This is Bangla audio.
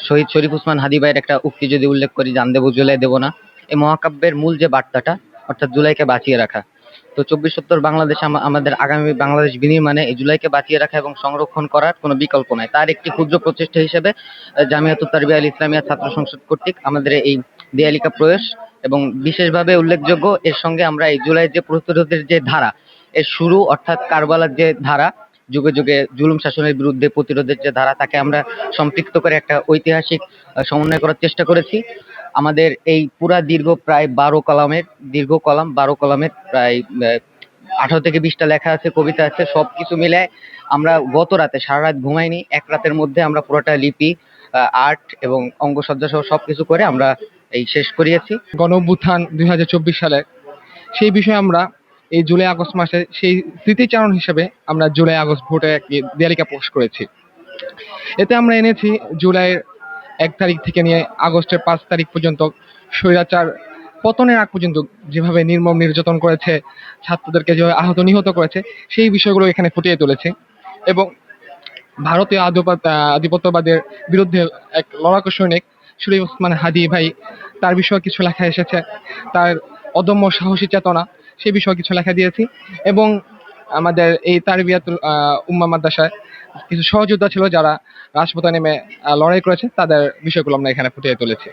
শহীদ শরীফ উসমান হাদি ভাইয়ের একটা উক্তি যদি উল্লেখ করি, জান দেবো জুলাই দেবো না। এই মহাকাব্যের মূল যে বার্তাটা, অর্থাৎ জুলাইকে বাঁচিয়ে রাখা। তো 24-70 বাংলাদেশ আমাদের আগামী বাংলাদেশ বিনির্মাণে এই জুলাইকে বাঁচিয়ে রাখা এবং সংরক্ষণ করার কোনো বিকল্প নাই। তার একটি ক্ষুদ্র প্রচেষ্টা হিসেবে জামিয়াতুত তারবিয়া আল ইসলামিয়া ছাত্র সংসদ কর্তৃক আমাদের এই দেয়ালিকা প্রয়াস, এবং বিশেষভাবে উল্লেখযোগ্য এর সঙ্গে আমরা এই জুলাই যে প্রতিরোধের যে ধারা, এর শুরু অর্থাৎ কারবালার যে ধারা, যুগে যুগে জুলুম শাসনের বিরুদ্ধে প্রতিরোধের যে ধারা, তাকে আমরা সম্পৃক্ত করে একটা ঐতিহাসিক সমন্বয় করার চেষ্টা করেছি। আমাদের এই পুরা দীর্ঘ প্রায় 12 কলামের প্রায় 18 থেকে 20টা লেখা আছে, কবিতা আছে, সবকিছু মিলায় আমরা গত রাতে সারা রাত ঘুমাইনি। এক রাতের মধ্যে আমরা পুরোটা লিপি, আর্ট এবং অঙ্গসজ্জা সহ সবকিছু করে আমরা এই শেষ করিয়েছি। গণঅভ্যুত্থান 2024 সালে সেই বিষয়ে আমরা এই জুলাই আগস্ট মাসে সেই স্মৃতিচারণ হিসেবে আমরা জুলাই আগস্ট ভোটে একটি দেয়ালিকা পোস্ট করেছি। এতে আমরা এনেছি জুলাইয়ের 1 তারিখ থেকে নিয়ে আগস্টের 5 তারিখ পর্যন্ত স্বৈরাচার পতনের আগ পর্যন্ত যেভাবে নির্মম নির্যাতন করেছে, ছাত্রদেরকে যেভাবে আহত নিহত করেছে, সেই বিষয়গুলো এখানে ফুটিয়ে তুলেছে। এবং ভারতীয় আধিপত্যবাদের বিরুদ্ধে এক লড়াকু সৈনিক শরীফ ওসমান হাদি ভাই, তার বিষয়ে কিছু লেখা এসেছে। তার অদম্য সাহসী চেতনা, সেই বিষয়ে কিছু লেখা দিয়েছি। এবং আমাদের এই তারবিয়াতুল উম্মাহ মাদ্রাসায় কিছু সহযোদ্ধা ছিল যারা রাজপথে নেমে লড়াই করেছে, তাদের বিষয়গুলো আমরা এখানে ফুটিয়ে তুলেছি।